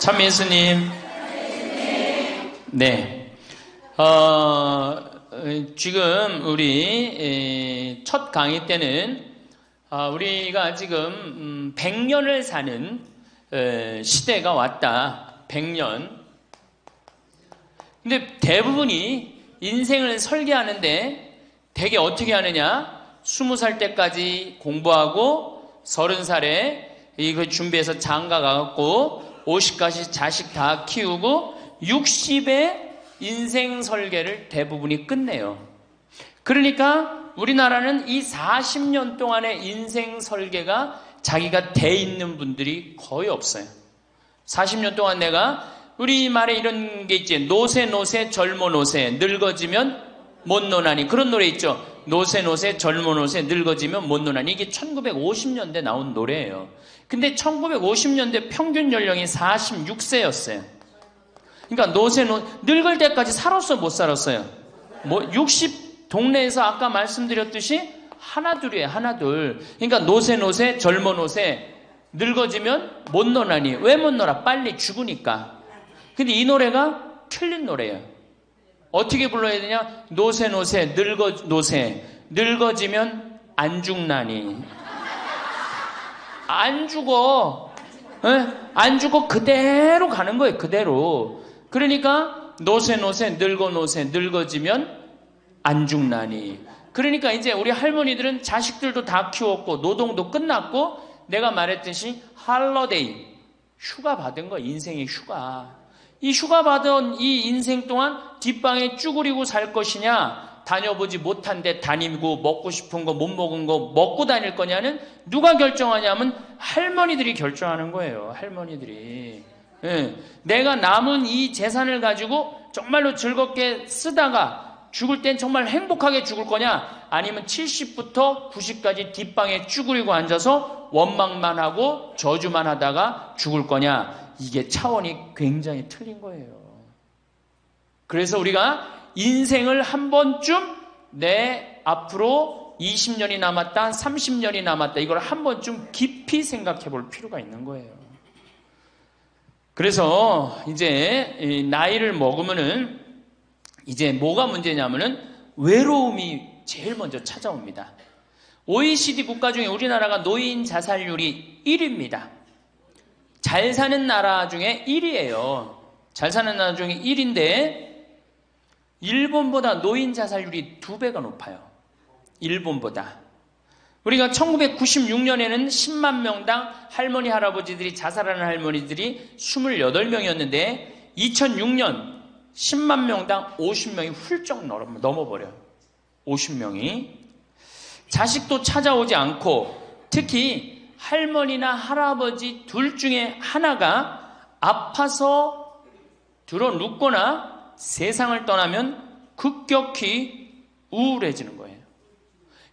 참 예수님. 네. 지금 우리 첫 강의 때는 우리가 지금 100년을 사는 시대가 왔다. 100년. 근데 대부분이 인생을 설계하는데 되게 어떻게 하느냐? 20살 때까지 공부하고 30살에 이거 준비해서 장가 가갖고 50까지 자식 다 키우고 60에 인생 설계를 대부분이 끝내요. 그러니까 우리나라는 이 40년 동안의 인생 설계가 자기가 돼 있는 분들이 거의 없어요. 40년 동안 내가 우리 말에 이런 게 있지. 노세 노세 젊어 노세 늙어지면 못 노나니. 그런 노래 있죠. 노세 노세 젊어 노세 늙어지면 못 노나니. 이게 1950년대 나온 노래예요. 근데 1950년대 평균 연령이 46세였어요. 그러니까 늙을 때까지 살았어 못 살았어요? 60 동네에서 아까 말씀드렸듯이 하나둘이에요. 하나둘. 그러니까 노세 노세 젊어 노세 늙어지면 못 노나니. 왜 못 놀아? 빨리 죽으니까. 근데 이 노래가 틀린 노래예요. 어떻게 불러야 되냐? 노세 노세 노세 늙어지면 안 죽나니. 안 죽어. 에? 안 죽어. 그대로 가는 거예요. 그대로. 그러니까 노세 노세 노세 늙어지면 안 죽나니. 그러니까 이제 우리 할머니들은 자식들도 다 키웠고 노동도 끝났고 내가 말했듯이 할러데이 휴가 받은 거. 인생의 휴가. 이 휴가 받은 이 인생 동안 뒷방에 쭈그리고 살 것이냐, 다녀보지 못한 데 다니고 먹고 싶은 거 못 먹은 거 먹고 다닐 거냐는 누가 결정하냐면 할머니들이 결정하는 거예요. 할머니들이. 예. 내가 남은 이 재산을 가지고 정말로 즐겁게 쓰다가 죽을 땐 정말 행복하게 죽을 거냐, 아니면 70부터 90까지 뒷방에 쭈그리고 앉아서 원망만 하고 저주만 하다가 죽을 거냐. 이게 차원이 굉장히 틀린 거예요. 그래서 우리가 인생을 한 번쯤 내 앞으로 20년이 남았다, 30년이 남았다, 이걸 한 번쯤 깊이 생각해 볼 필요가 있는 거예요. 그래서 이제 나이를 먹으면은 이제 뭐가 문제냐면은 외로움이 제일 먼저 찾아옵니다. OECD 국가 중에 우리나라가 노인 자살률이 1위입니다. 잘 사는 나라 중에 1위예요. 잘 사는 나라 중에 1위인데 일본보다 노인 자살률이 2배가 높아요. 일본보다. 우리가 1996년에는 10만 명당 할머니 할아버지들이 자살하는 할머니들이 28명이었는데 2006년 10만 명당 50명이 훌쩍 넘어버려요. 50명이. 자식도 찾아오지 않고 특히 할머니나 할아버지 둘 중에 하나가 아파서 들어눕거나 세상을 떠나면 급격히 우울해지는 거예요.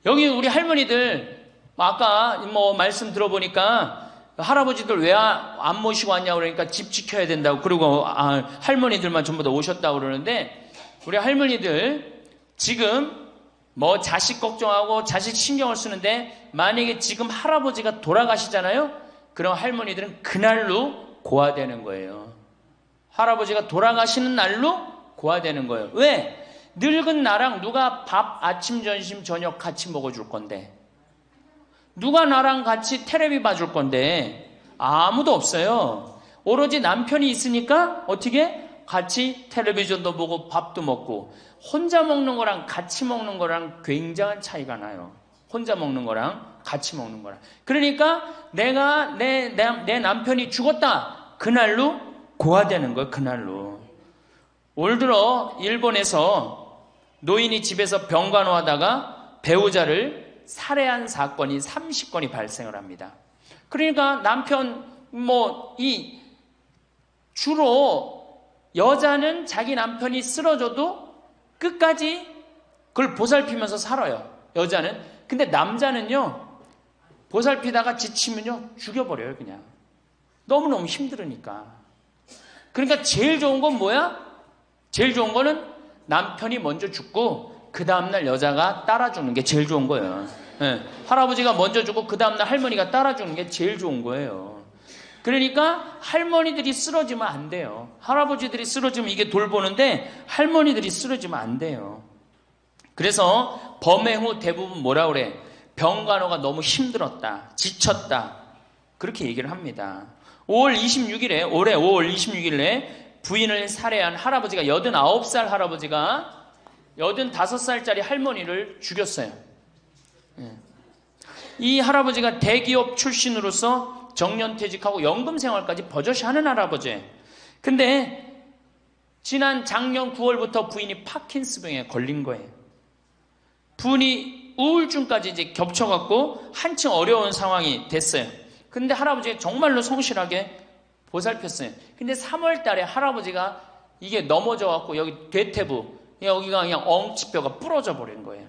여기 우리 할머니들 아까 말씀 들어보니까 할아버지들 왜 안 모시고 왔냐고 그러니까 집 지켜야 된다고, 그리고 할머니들만 전부 다 오셨다고 그러는데 우리 할머니들 지금 자식 걱정하고 자식 신경을 쓰는데 만약에 지금 할아버지가 돌아가시잖아요? 그럼 할머니들은 그날로 고아되는 거예요. 할아버지가 돌아가시는 날로 고아되는 거예요. 왜? 늙은 나랑 누가 밥 아침 점심 저녁 같이 먹어줄 건데, 누가 나랑 같이 텔레비 봐줄 건데 아무도 없어요. 오로지 남편이 있으니까 어떻게 같이 텔레비전도 보고 밥도 먹고. 혼자 먹는 거랑 같이 먹는 거랑 굉장한 차이가 나요. 혼자 먹는 거랑 같이 먹는 거랑. 그러니까 내가 내 남편이 죽었다, 그날로 고아되는 거예요. 그날로. 올 들어 일본에서 노인이 집에서 병간호하다가 배우자를 살해한 사건이 30건이 발생을 합니다. 그러니까 남편 주로 여자는 자기 남편이 쓰러져도 끝까지 그걸 보살피면서 살아요. 여자는. 근데 남자는요, 보살피다가 지치면요 죽여버려요. 그냥 너무너무 힘들으니까. 그러니까 제일 좋은 건 뭐야? 제일 좋은 거는 남편이 먼저 죽고 그 다음날 여자가 따라 죽는 게 제일 좋은 거예요. 네. 할아버지가 먼저 죽고 그 다음날 할머니가 따라 죽는 게 제일 좋은 거예요. 그러니까 할머니들이 쓰러지면 안 돼요. 할아버지들이 쓰러지면 이게 돌보는데 할머니들이 쓰러지면 안 돼요. 그래서 범행 후 대부분 뭐라 그래? 병간호가 너무 힘들었다, 지쳤다, 그렇게 얘기를 합니다. 올해 5월 26일에 부인을 살해한 할아버지가 89살 할아버지가 85살짜리 할머니를 죽였어요. 이 할아버지가 대기업 출신으로서 정년퇴직하고 연금생활까지 버젓이 하는 할아버지. 근데 지난 작년 9월부터 부인이 파킨스병에 걸린 거예요. 부인이 우울증까지 이제 겹쳐갖고 한층 어려운 상황이 됐어요. 근데 할아버지가 정말로 성실하게 보살폈어요. 근데 3월 달에 할아버지가 이게 넘어져갖고 여기 대퇴부, 여기가 그냥 엉치뼈가 부러져 버린 거예요.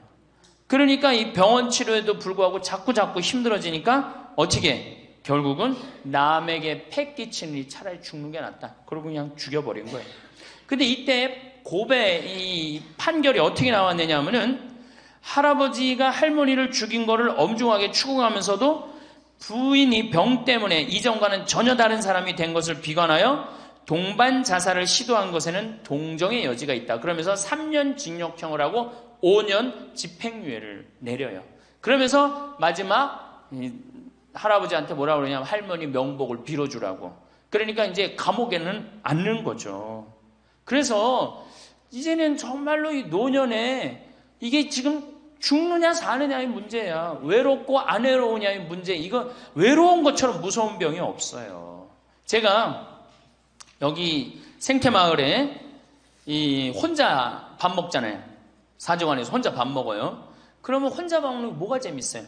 그러니까 이 병원 치료에도 불구하고 자꾸 힘들어지니까 어떻게? 결국은 남에게 패 끼치는 이 차라리 죽는 게 낫다. 그러고 그냥 죽여버린 거예요. 근데 이때 이 판결이 어떻게 나왔느냐 하면은 할아버지가 할머니를 죽인 거를 엄중하게 추궁하면서도 부인이 병 때문에 이전과는 전혀 다른 사람이 된 것을 비관하여 동반 자살을 시도한 것에는 동정의 여지가 있다. 그러면서 3년 징역형을 하고 5년 집행유예를 내려요. 그러면서 마지막 할아버지한테 뭐라 그러냐면 할머니 명복을 빌어주라고. 그러니까 이제 감옥에는 안 넣은 거죠. 그래서 이제는 정말로 이 노년에 이게 지금 죽느냐 사느냐의 문제야. 외롭고 안 외로우냐의 문제. 이거 외로운 것처럼 무서운 병이 없어요. 제가 여기 생태마을에 혼자 밥 먹잖아요. 사정원에서 혼자 밥 먹어요. 그러면 혼자 밥 먹는 게 뭐가 재밌어요?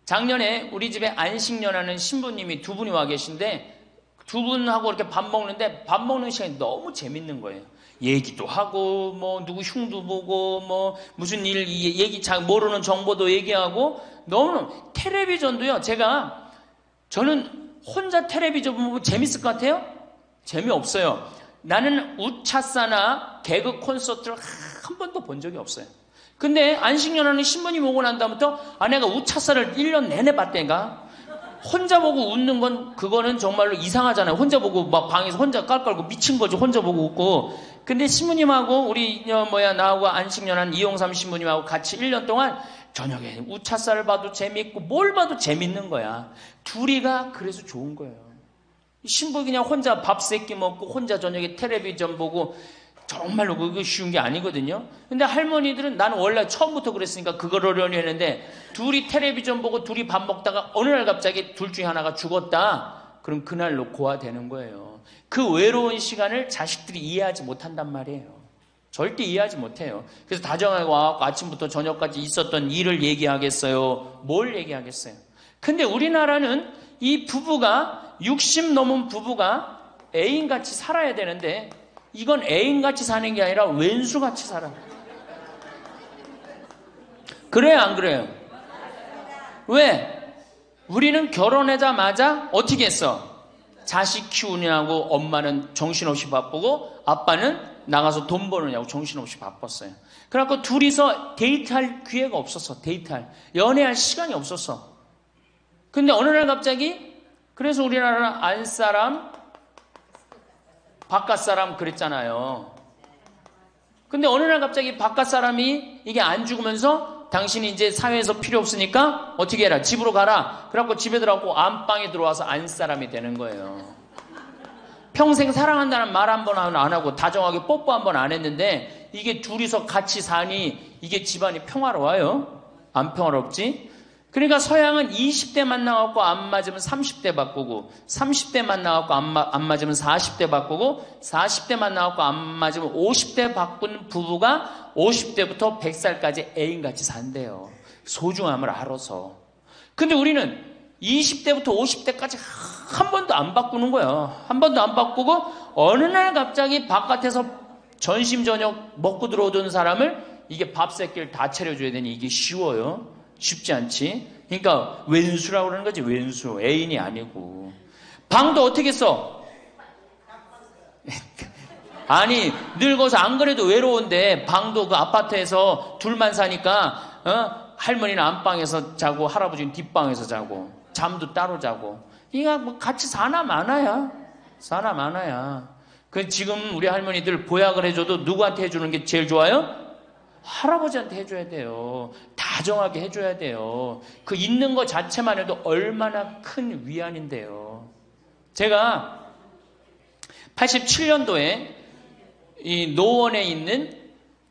작년에 우리 집에 안식년하는 신부님이 2분이 와 계신데 2분하고 이렇게 밥 먹는데 밥 먹는 시간이 너무 재밌는 거예요. 얘기도 하고 뭐 누구 흉도 보고 뭐 무슨 일 얘기 잘 모르는 정보도 얘기하고 너무 텔레비전도요. 저는 혼자 텔레비전 보면 재밌을 것 같아요? 재미없어요. 나는 우차사나 개그 콘서트를 한 번도 본 적이 없어요. 근데 안식년하는 신부님 오고 난 다음부터 내가 우차사를 1년 내내 봤다니까. 혼자 보고 웃는 건 그거는 정말로 이상하잖아요. 혼자 보고 막 방에서 혼자 깔깔고 미친 거지. 혼자 보고 웃고. 근데 신부님하고 우리 나하고 안식년한 이용삼 신부님하고 같이 1년 동안 저녁에 우차사를 봐도 재밌고 뭘 봐도 재밌는 거야. 둘이가 그래서 좋은 거예요. 신부 그냥 혼자 밥 세끼 먹고 혼자 저녁에 텔레비전 보고 정말로 그거 쉬운 게 아니거든요. 근데 할머니들은 나는 원래 처음부터 그랬으니까 그걸 어려니 했는데 둘이 텔레비전 보고 둘이 밥 먹다가 어느 날 갑자기 둘 중에 하나가 죽었다. 그럼 그날로 고아되는 거예요. 그 외로운 시간을 자식들이 이해하지 못한단 말이에요. 절대 이해하지 못해요. 그래서 다정하게 와서 아침부터 저녁까지 있었던 일을 얘기하겠어요? 뭘 얘기하겠어요? 근데 우리나라는 이 부부가 60 넘은 부부가 애인같이 살아야 되는데 이건 애인같이 사는 게 아니라 왼수같이 살아. 그래요, 안 그래요? 왜? 우리는 결혼하자마자 어떻게 했어? 자식 키우느냐고 엄마는 정신없이 바쁘고 아빠는 나가서 돈 버느냐고 정신없이 바빴어요. 그래갖고 둘이서 데이트할 기회가 없었어. 연애할 시간이 없었어. 근데 어느 날 갑자기 그래서 우리나라는 안사람 바깥사람 그랬잖아요. 근데 어느 날 갑자기 바깥사람이 이게 안 죽으면서 당신이 이제 사회에서 필요 없으니까 어떻게 해라, 집으로 가라. 그래갖고 집에 들어가고 안방에 들어와서 안사람이 되는 거예요. 평생 사랑한다는 말 한 번 안 하고 다정하게 뽀뽀 한 번 안 했는데 이게 둘이서 같이 사니 이게 집안이 평화로워요? 안 평화롭지? 그러니까 서양은 20대 만나갖고 안 맞으면 30대 바꾸고 30대 만나갖고 안 맞으면 40대 바꾸고 40대 만나갖고 안 맞으면 50대 바꾼 부부가 50대부터 100살까지 애인같이 산대요. 소중함을 알아서. 근데 우리는 20대부터 50대까지 한 번도 안 바꾸는 거예요. 한 번도 안 바꾸고 어느 날 갑자기 바깥에서 전심 저녁 먹고 들어오던 사람을 이게 밥 새끼를 다 차려줘야 되니 이게 쉬워요? 쉽지 않지. 그러니까 왼수라고 그러는 거지. 왼수. 애인이 아니고. 방도 어떻게 써? 아니 늙어서 안 그래도 외로운데 방도 그 아파트에서 둘만 사니까 할머니는 안방에서 자고 할아버지는 뒷방에서 자고 잠도 따로 자고 이가 뭐 같이 사나 마나야. 사나 마나야. 그 지금 우리 할머니들 보약을 해줘도 누구한테 해주는 게 제일 좋아요? 할아버지한테 해줘야 돼요. 다정하게 해줘야 돼요. 그 있는 것 자체만 해도 얼마나 큰 위안인데요. 제가 87년도에 이 노원에 있는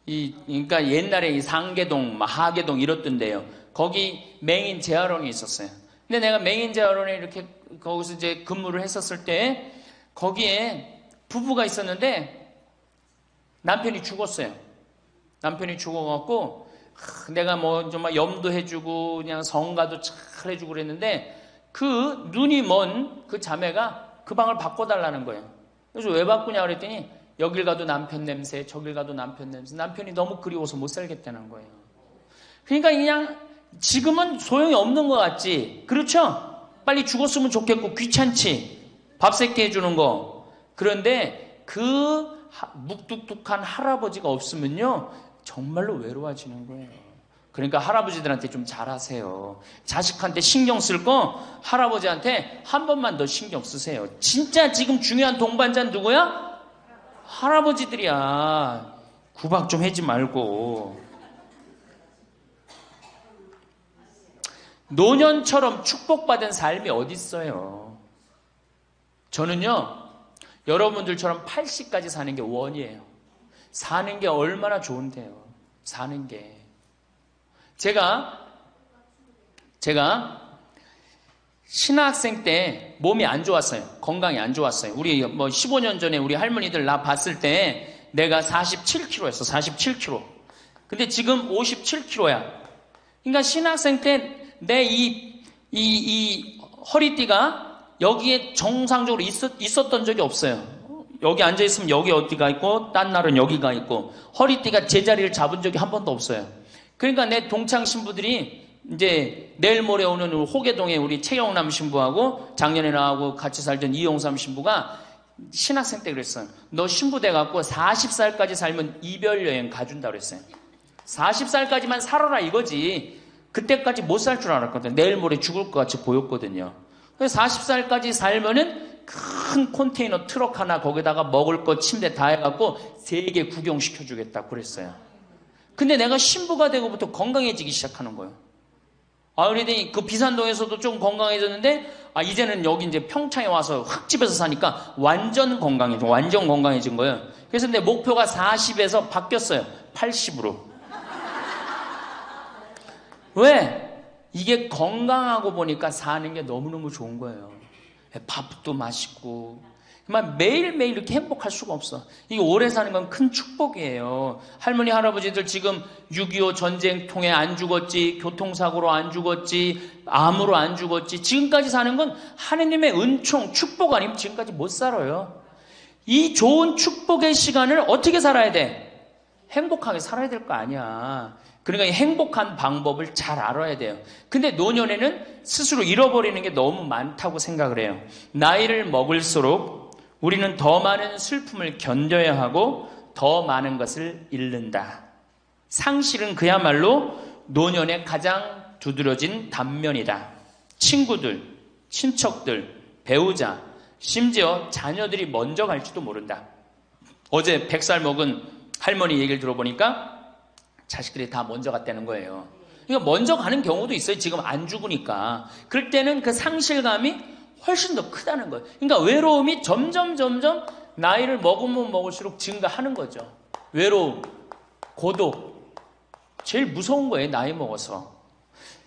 그러니까 옛날에 이 상계동, 하계동 이렇던데요. 거기 맹인 재활원이 있었어요. 근데 내가 맹인 재활원에 이렇게 거기서 이제 근무를 했었을 때 거기에 부부가 있었는데 남편이 죽었어요. 남편이 죽어갖고 내가 뭐 정말 염도해주고 그냥 성가도 잘 해주고 그랬는데 그 눈이 먼 그 자매가 그 방을 바꿔달라는 거예요. 그래서 왜 바꾸냐 그랬더니 여길 가도 남편 냄새, 저길 가도 남편 냄새. 남편이 너무 그리워서 못 살겠다는 거예요. 그러니까 그냥 지금은 소용이 없는 것 같지. 그렇죠? 빨리 죽었으면 좋겠고 귀찮지. 밥 새끼 해주는 거. 그런데 그 묵뚝뚝한 할아버지가 없으면요 정말로 외로워지는 거예요. 그러니까 할아버지들한테 좀 잘하세요. 자식한테 신경 쓸 거 할아버지한테 한 번만 더 신경 쓰세요. 진짜 지금 중요한 동반자는 누구야? 할아버지들이야. 구박 좀 하지 말고. 노년처럼 축복받은 삶이 어디 있어요? 저는요 여러분들처럼 80까지 사는 게 원이에요. 사는 게 얼마나 좋은데요. 사는 게. 제가 신학생 때 몸이 안 좋았어요. 건강이 안 좋았어요. 우리 뭐 15년 전에 우리 할머니들 나 봤을 때 내가 47kg였어. 47kg. 근데 지금 57kg야. 그러니까 신학생 때 내 이 허리띠가 여기에 정상적으로 있었던 적이 없어요. 여기 앉아있으면 여기 어디가 있고 딴 날은 여기가 있고 허리띠가 제자리를 잡은 적이 한 번도 없어요. 그러니까 내 동창 신부들이 이제 내일 모레 오는 호계동에 우리 최영남 신부하고 작년에 나하고 같이 살던 이용삼 신부가 신학생 때 그랬어요. 너 신부 돼갖고 40살까지 살면 이별 여행 가준다 그랬어요. 40살까지만 살아라 이거지. 그때까지 못 살 줄 알았거든. 내일 모레 죽을 것 같이 보였거든요. 그래서 40살까지 살면은 큰 컨테이너 트럭 하나 거기다가 먹을 거 침대 다 해갖고 세계 구경시켜주겠다 그랬어요. 근데 내가 신부가 되고부터 건강해지기 시작하는 거예요. 그러더니 그 비산동에서도 좀 건강해졌는데 이제는 여기 이제 평창에 와서 흙집에서 사니까 완전 건강해진 거예요. 그래서 내 목표가 40에서 바뀌었어요. 80으로. 왜? 이게 건강하고 보니까 사는 게 너무너무 좋은 거예요. 밥도 맛있고 정말 매일매일 이렇게 행복할 수가 없어. 이게 오래 사는 건 큰 축복이에요. 할머니 할아버지들 지금 6.25 전쟁 통해 안 죽었지, 교통사고로 안 죽었지, 암으로 안 죽었지, 지금까지 사는 건 하느님의 은총 축복 아니면 지금까지 못 살아요. 이 좋은 축복의 시간을 어떻게 살아야 돼? 행복하게 살아야 될 거 아니야. 그러니까 이 행복한 방법을 잘 알아야 돼요. 근데 노년에는 스스로 잃어버리는 게 너무 많다고 생각을 해요. 나이를 먹을수록 우리는 더 많은 슬픔을 견뎌야 하고 더 많은 것을 잃는다. 상실은 그야말로 노년의 가장 두드러진 단면이다. 친구들, 친척들, 배우자, 심지어 자녀들이 먼저 갈지도 모른다. 어제 100살 먹은 할머니 얘기를 들어보니까 자식들이 다 먼저 갔다는 거예요. 그러니까 먼저 가는 경우도 있어요. 지금 안 죽으니까. 그럴 때는 그 상실감이 훨씬 더 크다는 거예요. 그러니까 외로움이 점점 나이를 먹으면 먹을수록 증가하는 거죠. 외로움, 고독. 제일 무서운 거예요. 나이 먹어서.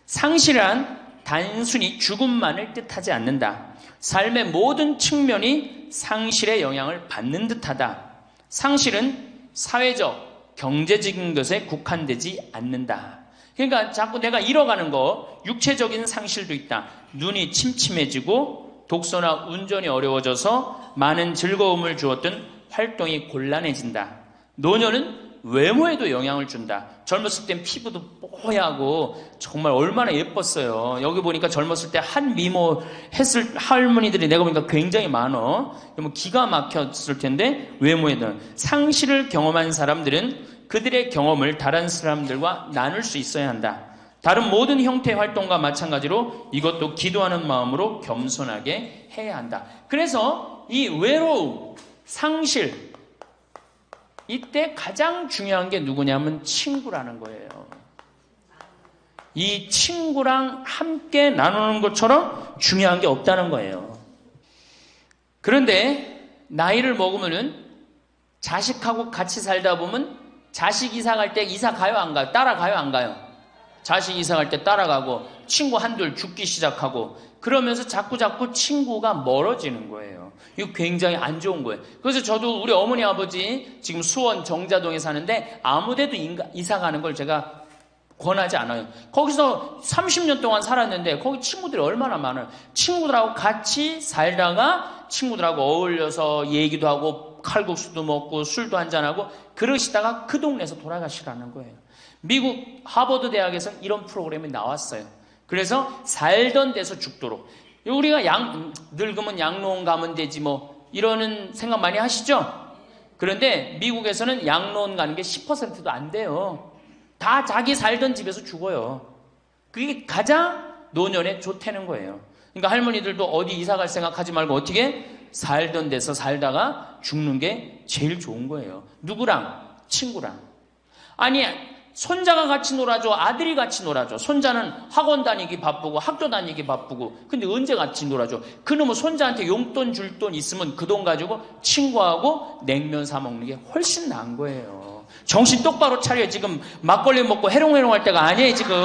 상실은 단순히 죽음만을 뜻하지 않는다. 삶의 모든 측면이 상실의 영향을 받는 듯하다. 상실은 사회적, 경제적인 것에 국한되지 않는다. 그러니까 자꾸 내가 잃어가는 거, 육체적인 상실도 있다. 눈이 침침해지고 독서나 운전이 어려워져서 많은 즐거움을 주었던 활동이 곤란해진다. 노년은 외모에도 영향을 준다. 젊었을 땐 피부도 뽀얗고 정말 얼마나 예뻤어요. 여기 보니까 젊었을 때 한 미모 했을 할머니들이 내가 보니까 굉장히 많어. 뭐 기가 막혔을 텐데 외모에는 상실을 경험한 사람들은 그들의 경험을 다른 사람들과 나눌 수 있어야 한다. 다른 모든 형태의 활동과 마찬가지로 이것도 기도하는 마음으로 겸손하게 해야 한다. 그래서 이 외로움, 상실, 이때 가장 중요한 게 누구냐면 친구라는 거예요. 이 친구랑 함께 나누는 것처럼 중요한 게 없다는 거예요. 그런데 나이를 먹으면은 자식하고 같이 살다 보면 자식 이사 갈 때 이사 가요 안 가요? 따라가요 안 가요? 자식 이사 갈 때 따라가고 친구 한둘 죽기 시작하고 그러면서 자꾸 친구가 멀어지는 거예요. 이거 굉장히 안 좋은 거예요. 그래서 저도 우리 어머니 아버지 지금 수원 정자동에 사는데 아무데도 이사 가는 걸 제가 권하지 않아요. 거기서 30년 동안 살았는데 거기 친구들이 얼마나 많아요. 친구들하고 같이 살다가 친구들하고 어울려서 얘기도 하고 칼국수도 먹고 술도 한잔하고 그러시다가 그 동네에서 돌아가시라는 거예요. 미국 하버드 대학에서 이런 프로그램이 나왔어요. 그래서 살던 데서 죽도록. 우리가 늙으면 양로원 가면 되지 뭐 이러는 생각 많이 하시죠? 그런데 미국에서는 양로원 가는 게 10%도 안 돼요. 다 자기 살던 집에서 죽어요. 그게 가장 노년에 좋다는 거예요. 그러니까 할머니들도 어디 이사 갈 생각하지 말고 어떻게 살던 데서 살다가 죽는 게 제일 좋은 거예요. 누구랑? 친구랑. 아니 손자가 같이 놀아줘, 아들이 같이 놀아줘. 손자는 학원 다니기 바쁘고 학교 다니기 바쁘고 근데 언제 같이 놀아줘? 그놈은 손자한테 용돈 줄 돈 있으면 그 돈 가지고 친구하고 냉면 사 먹는 게 훨씬 나은 거예요. 정신 똑바로 차려. 지금 막걸리 먹고 해롱해롱 할 때가 아니에요 지금.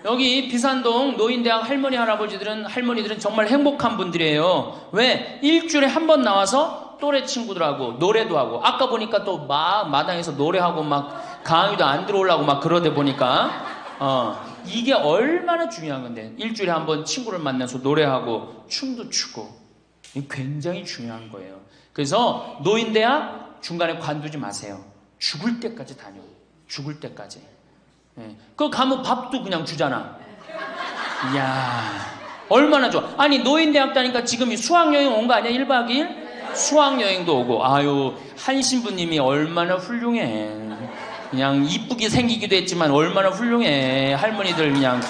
여기 비산동 노인대학 할머니들은 정말 행복한 분들이에요. 왜? 일주일에 한 번 나와서 또래 친구들하고 노래도 하고 아까 보니까 또 막 마당에서 노래하고 막 강의도 안 들어오려고 막 그러다 보니까 이게 얼마나 중요한 건데 일주일에 한 번 친구를 만나서 노래하고 춤도 추고 이게 굉장히 중요한 거예요. 그래서 노인대학 중간에 관두지 마세요. 죽을 때까지 다녀. 죽을 때까지. 그거 가면 밥도 그냥 주잖아. 이야, 얼마나 좋아. 아니, 노인대학 다니까 지금 수학여행 온 거 아니야? 1박 2일? 수학여행도 오고. 아유, 한 신부님이 얼마나 훌륭해. 그냥 이쁘게 생기기도 했지만 얼마나 훌륭해. 할머니들 그냥.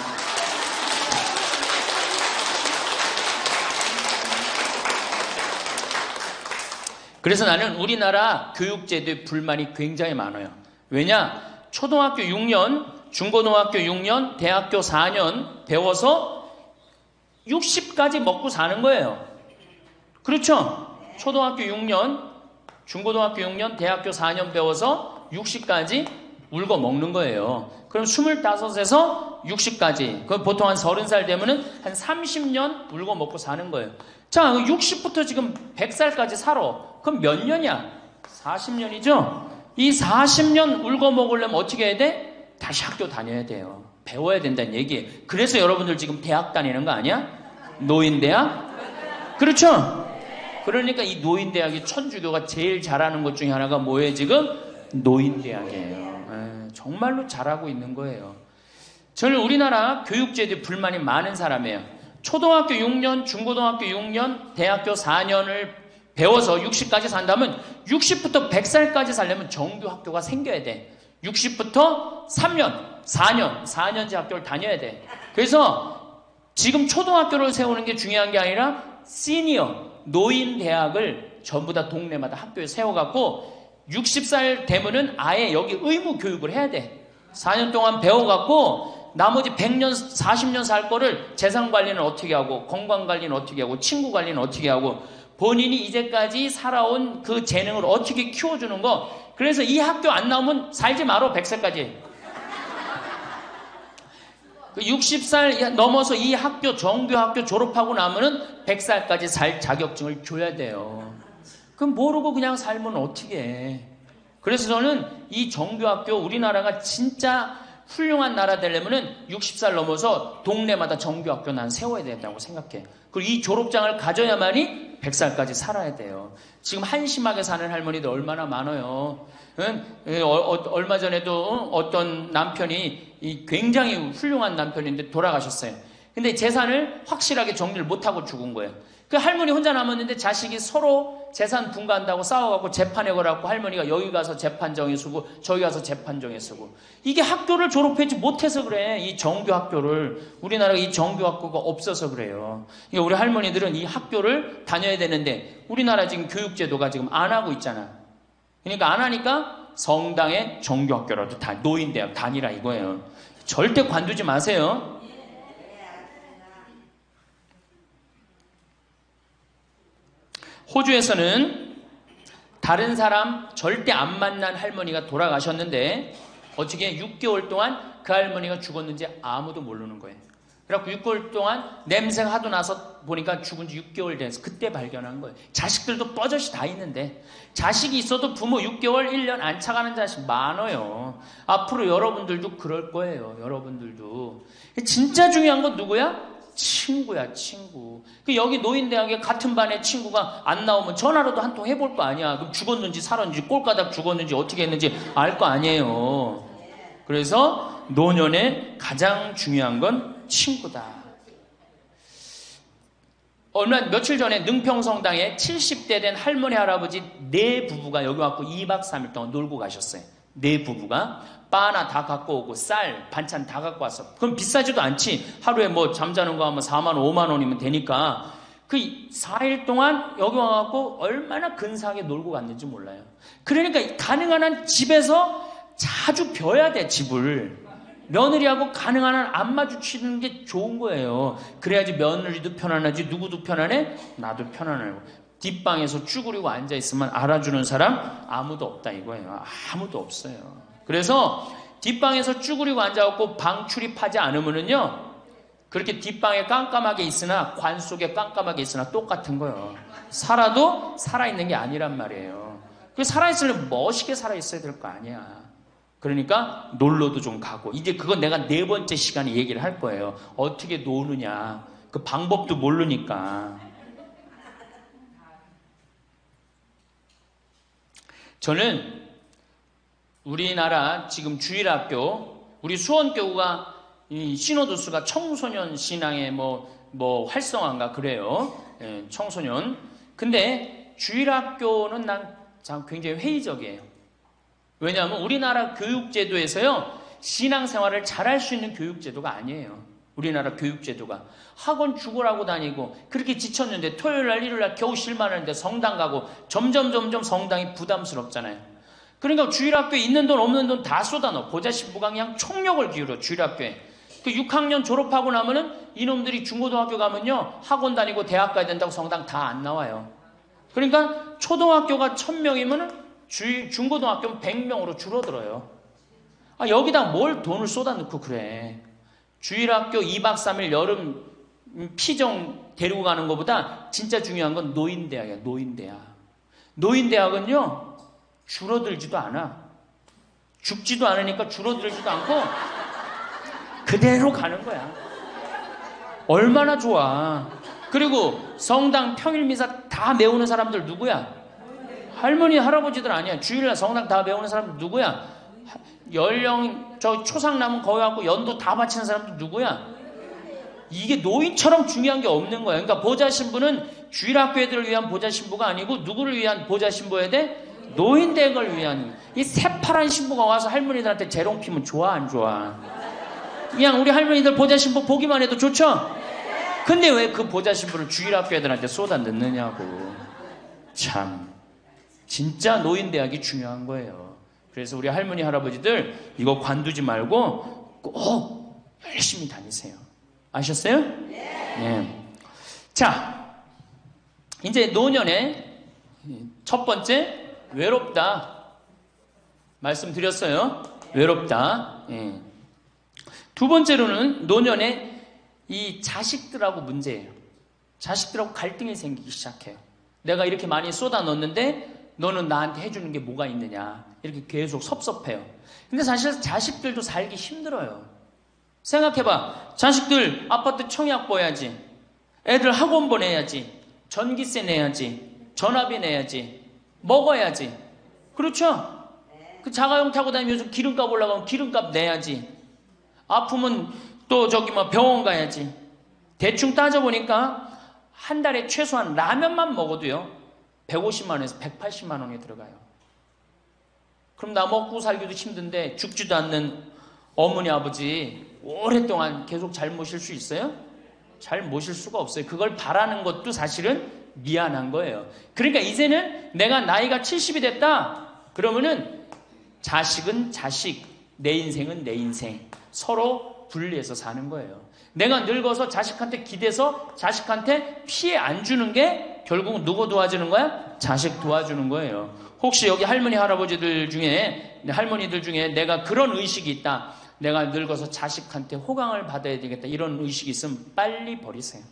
그래서 나는 우리나라 교육제도에 불만이 굉장히 많아요. 왜냐? 초등학교 6년, 중고등학교 6년, 대학교 4년 배워서 60까지 먹고 사는 거예요. 그렇죠? 초등학교 6년, 중고등학교 6년, 대학교 4년 배워서 60까지 울고 먹는 거예요. 그럼 25에서 60까지. 그럼 보통 한 30살 되면은 한 30년 울고 먹고 사는 거예요. 자, 60부터 지금 100살까지 살아. 그럼 몇 년이야? 40년이죠? 이 40년 울고 먹으려면 어떻게 해야 돼? 다시 학교 다녀야 돼요. 배워야 된다는 얘기예요. 그래서 여러분들 지금 대학 다니는 거 아니야? 노인대학? 그렇죠? 그러니까 이 노인대학이 천주교가 제일 잘하는 것 중에 하나가 뭐예요 지금? 노인대학이에요. 정말로 잘하고 있는 거예요. 저는 우리나라 교육제도에 불만이 많은 사람이에요. 초등학교 6년, 중고등학교 6년, 대학교 4년을 배워서 60까지 산다면 60부터 100살까지 살려면 정규 학교가 생겨야 돼. 60부터 3년, 4년제 학교를 다녀야 돼. 그래서 지금 초등학교를 세우는 게 중요한 게 아니라 시니어, 노인 대학을 전부 다 동네마다 학교에 세워갖고 60살 되면은 아예 여기 의무 교육을 해야 돼. 4년 동안 배워갖고 나머지 100년, 40년 살 거를 재산 관리는 어떻게 하고 건강 관리는 어떻게 하고 친구 관리는 어떻게 하고 본인이 이제까지 살아온 그 재능을 어떻게 키워주는 거. 그래서 이 학교 안 나오면 살지 말어 100살까지. 60살 넘어서 이 학교 정규 학교 졸업하고 나면은 100살까지 살 자격증을 줘야 돼요. 그럼 모르고 그냥 살면 어떻게 해. 그래서 저는 이 정규 학교 우리나라가 진짜 훌륭한 나라 되려면은 60살 넘어서 동네마다 정규 학교 난 세워야 된다고 생각해. 그리고 이 졸업장을 가져야만이 100살까지 살아야 돼요. 지금 한심하게 사는 할머니들 얼마나 많아요. 얼마 전에도 어떤 남편이 굉장히 훌륭한 남편인데 돌아가셨어요. 근데 재산을 확실하게 정리를 못하고 죽은 거예요. 그 할머니 혼자 남았는데 자식이 서로 재산 분가한다고 싸워갖고 재판에 걸어갖고 할머니가 여기 가서 재판정에 서고 저기 가서 재판정에 서고. 이게 학교를 졸업하지 못해서 그래. 이 정규 학교를. 우리나라가 이 정규 학교가 없어서 그래요. 그러니까 우리 할머니들은 이 학교를 다녀야 되는데 우리나라 지금 교육제도가 지금 안 하고 있잖아. 그러니까 안 하니까 성당의 정규 학교라도 노인대학 다니라 이거예요. 절대 관두지 마세요. 호주에서는 다른 사람 절대 안 만난 할머니가 돌아가셨는데 어떻게 6개월 동안 그 할머니가 죽었는지 아무도 모르는 거예요. 그래갖고 6개월 동안 냄새가 하도 나서 보니까 죽은 지 6개월 돼서 그때 발견한 거예요. 자식들도 뻐젓이 다 있는데 자식이 있어도 부모 6개월, 1년 안 차가는 자식 많아요. 앞으로 여러분들도 그럴 거예요. 여러분들도. 진짜 중요한 건 누구야? 친구야, 친구. 여기 노인대학에 같은 반에 친구가 안 나오면 전화라도 한 통 해볼 거 아니야. 그럼 죽었는지 살았는지 꼴가닥 죽었는지 어떻게 했는지 알 거 아니에요. 그래서 노년에 가장 중요한 건 친구다. 며칠 전에 능평성당에 70대 된 할머니 할아버지 네 부부가 여기 와서 2박 3일 동안 놀고 가셨어요. 네 부부가 바나 다 갖고 오고 쌀, 반찬 다 갖고 왔어. 그럼 비싸지도 않지. 하루에 뭐 잠자는 거 하면 4만 원, 5만 원이면 되니까 그 4일 동안 여기 와갖고 얼마나 근사하게 놀고 갔는지 몰라요. 그러니까 가능한 한 집에서 자주 벼야 돼, 집을. 며느리하고 가능한 한 안 마주치는 게 좋은 거예요. 그래야지 며느리도 편안하지, 누구도 편안해? 나도 편안하고. 뒷방에서 쭈그리고 앉아있으면 알아주는 사람 아무도 없다 이거예요. 아무도 없어요. 그래서 뒷방에서 쭈그리고 앉아갖고 방 출입하지 않으면은요, 그렇게 뒷방에 깜깜하게 있으나 관 속에 깜깜하게 있으나 똑같은 거예요. 살아도 살아있는 게 아니란 말이에요. 그 살아있으려면 멋있게 살아있어야 될 거 아니야. 그러니까 놀러도 좀 가고. 이제 그건 내가 4번째 시간에 얘기를 할 거예요. 어떻게 노느냐. 그 방법도 모르니까. 저는 우리나라 지금 주일학교, 우리 수원교구가 이 시노도스가 청소년 신앙의 뭐 활성화인가 그래요. 예, 청소년. 근데 주일학교는 난 굉장히 회의적이에요. 왜냐하면 우리나라 교육제도에서요, 신앙생활을 잘할 수 있는 교육제도가 아니에요. 우리나라 교육제도가. 학원 죽으라고 다니고 그렇게 지쳤는데 토요일날 일요일날 겨우 실만하는데 성당 가고 점점 성당이 부담스럽잖아요. 그러니까 주일학교에 있는 돈 없는 돈 다 쏟아넣어. 보좌신부가 그냥 총력을 기울여. 주일학교에. 그 6학년 졸업하고 나면은 이놈들이 중고등학교 가면요, 학원 다니고 대학 가야 된다고 성당 다 안 나와요. 그러니까 초등학교가 1000명이면은 중고등학교는 100명으로 줄어들어요. 여기다 뭘 돈을 쏟아넣고 그래. 주일학교 2박 3일 여름 피정 데리고 가는 것보다 진짜 중요한 건 노인대학이야. 노인대학. 노인대학은요, 줄어들지도 않아. 죽지도 않으니까 줄어들지도 않고 그대로 가는 거야. 얼마나 좋아. 그리고 성당 평일미사 다 메우는 사람들 누구야? 할머니 할아버지들 아니야. 주일날 성당 다 메우는 사람들 누구야? 연령 초상 남은 거기 갖고 연도 다 바치는 사람들 누구야? 이게 노인처럼 중요한 게 없는 거야. 그러니까 보좌신부는 주일학교 애들을 위한 보좌신부가 아니고 누구를 위한 보좌신부여야 돼? 노인댁을 위한. 이 새파란 신부가 와서 할머니들한테 재롱 피면 좋아 안 좋아? 그냥 우리 할머니들 보좌신부 보기만 해도 좋죠? 근데 왜 그 보좌신부를 주일학교 애들한테 쏟아 넣느냐고. 참, 진짜 노인대학이 중요한 거예요. 그래서 우리 할머니 할아버지들 이거 관두지 말고 꼭 열심히 다니세요. 아셨어요? 네. 자, 이제 노년에 첫 번째, 외롭다 말씀드렸어요. 외롭다. 예. 두 번째로는 노년에 이 자식들하고 문제예요. 자식들하고 갈등이 생기기 시작해요. 내가 이렇게 많이 쏟아 넣었는데 너는 나한테 해주는 게 뭐가 있느냐. 이렇게 계속 섭섭해요. 근데 사실 자식들도 살기 힘들어요. 생각해봐. 자식들 아파트 청약 보야지. 애들 학원 보내야지. 전기세 내야지. 전화비 내야지. 먹어야지. 그렇죠? 그 자가용 타고 다니면 요즘 기름값 올라가면 기름값 내야지. 아프면 또 병원 가야지. 대충 따져보니까 한 달에 최소한 라면만 먹어도요 150만 원에서 180만 원이 들어가요. 그럼 나 먹고 살기도 힘든데 죽지도 않는 어머니 아버지 오랫동안 계속 잘 모실 수 있어요? 잘 모실 수가 없어요. 그걸 바라는 것도 사실은 미안한 거예요. 그러니까 이제는 내가 나이가 70이 됐다 그러면은 자식은 자식, 내 인생은 내 인생, 서로 분리해서 사는 거예요. 내가 늙어서 자식한테 기대서 자식한테 피해 안 주는 게 결국 누구 도와주는 거야? 자식 도와주는 거예요. 혹시 여기 할머니 할아버지들 중에, 할머니들 중에 내가 그런 의식이 있다, 내가 늙어서 자식한테 호강을 받아야 되겠다, 이런 의식이 있으면 빨리 버리세요.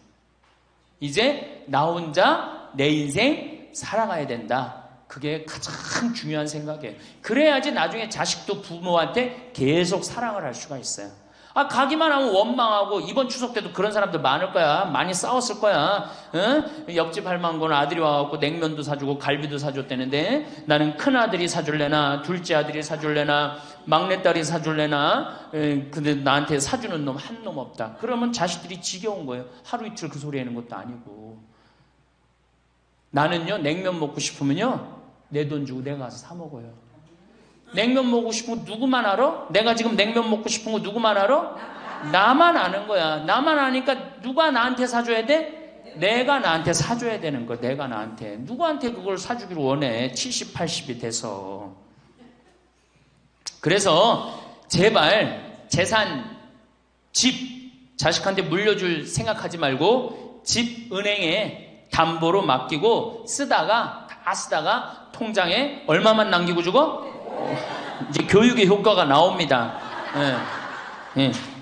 이제 나 혼자 내 인생 살아가야 된다. 그게 가장 중요한 생각이에요. 그래야지 나중에 자식도 부모한테 계속 사랑을 할 수가 있어요. 가기만 하면 원망하고, 이번 추석 때도 그런 사람들 많을 거야. 많이 싸웠을 거야. 응? 옆집 할망구는 아들이 와갖고 냉면도 사주고 갈비도 사줬다는데 나는 큰아들이 사줄래나 둘째 아들이 사줄래나 막내딸이 사줄래나, 근데 나한테 사주는 놈 한 놈 없다. 그러면 자식들이 지겨운 거예요. 하루 이틀 그 소리 하는 것도 아니고. 나는요 냉면 먹고 싶으면요 내 돈 주고 내가 가서 사 먹어요. 냉면 먹고 싶은 거 누구만 알아? 내가 지금 냉면 먹고 싶은 거 누구만 알아? 나만 아는 거야. 나만 아니까 누가 나한테 사줘야 돼? 내가 나한테 사줘야 되는 거야. 내가 나한테. 누구한테 그걸 사주기를 원해? 70, 80이 돼서. 그래서 제발 재산, 집, 자식한테 물려줄 생각하지 말고 집 은행에 담보로 맡기고 다 쓰다가 통장에 얼마만 남기고 주고? 이제 교육의 효과가 나옵니다.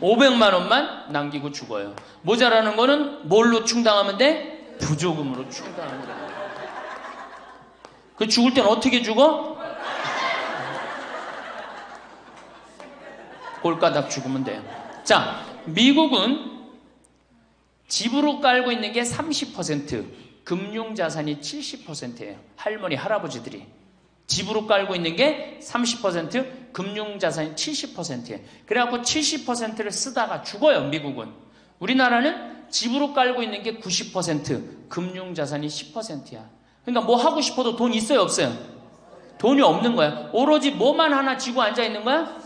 500만 원만 남기고 죽어요. 모자라는 거는 뭘로 충당하면 돼? 부조금으로 충당하면 돼. 그 죽을 땐 어떻게 죽어? 꼴가닥 죽으면 돼요. 자, 미국은 집으로 깔고 있는 게 30%, 금융자산이 70%예요. 할머니, 할아버지들이. 집으로 깔고 있는 게 30%, 금융자산이 70%예요. 그래갖고 70%를 쓰다가 죽어요, 미국은. 우리나라는 집으로 깔고 있는 게 90%, 금융자산이 10%야. 그러니까 뭐 하고 싶어도 돈 있어요, 없어요? 돈이 없는 거야. 오로지 뭐만 하나 쥐고 앉아있는 거야?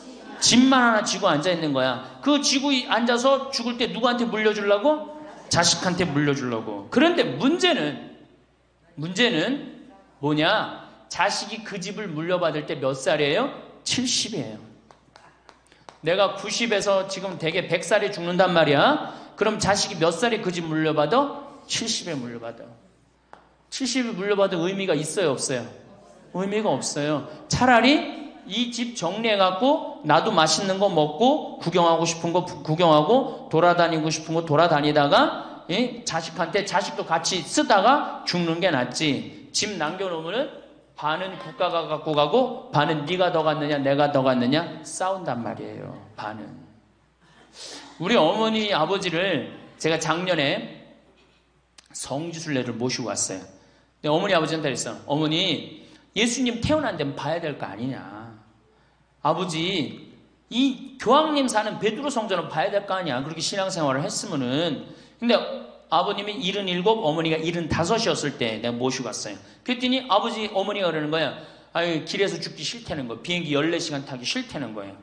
집만 하나 쥐고 앉아있는 거야. 그 쥐고 앉아서 죽을 때 누구한테 물려주려고? 자식한테 물려주려고. 그런데 문제는 뭐냐? 자식이 그 집을 물려받을 때 몇 살이에요? 70이에요. 내가 90에서 지금 되게 100살에 죽는단 말이야. 그럼 자식이 몇 살에 그 집 물려받아? 70에 물려받아. 70에 물려받은 의미가 있어요, 없어요? 의미가 없어요. 차라리 이 집 정리해갖고 나도 맛있는 거 먹고 구경하고 싶은 거 구경하고 돌아다니고 싶은 거 돌아다니다가 자식한테 자식도 같이 쓰다가 죽는 게 낫지. 집 남겨놓으면 반은 국가가 갖고 가고 반은 네가 더 갔느냐 내가 더 갔느냐 싸운단 말이에요. 반은. 우리 어머니 아버지를 제가 작년에 성지순례를 모시고 왔어요. 근데 어머니 아버지한테 그랬어. 어머니, 예수님 태어난 데는 봐야 될 거 아니냐. 아버지, 이 교황님 사는 베드로 성전은 봐야 될 거 아니야. 그렇게 신앙생활을 했으면은. 근데 아버님이 77, 어머니가 75이었을 때 내가 모시고 갔어요. 그랬더니 어머니가 그러는 거야. 길에서 죽기 싫다는 거예요. 비행기 14시간 타기 싫다는 거예요.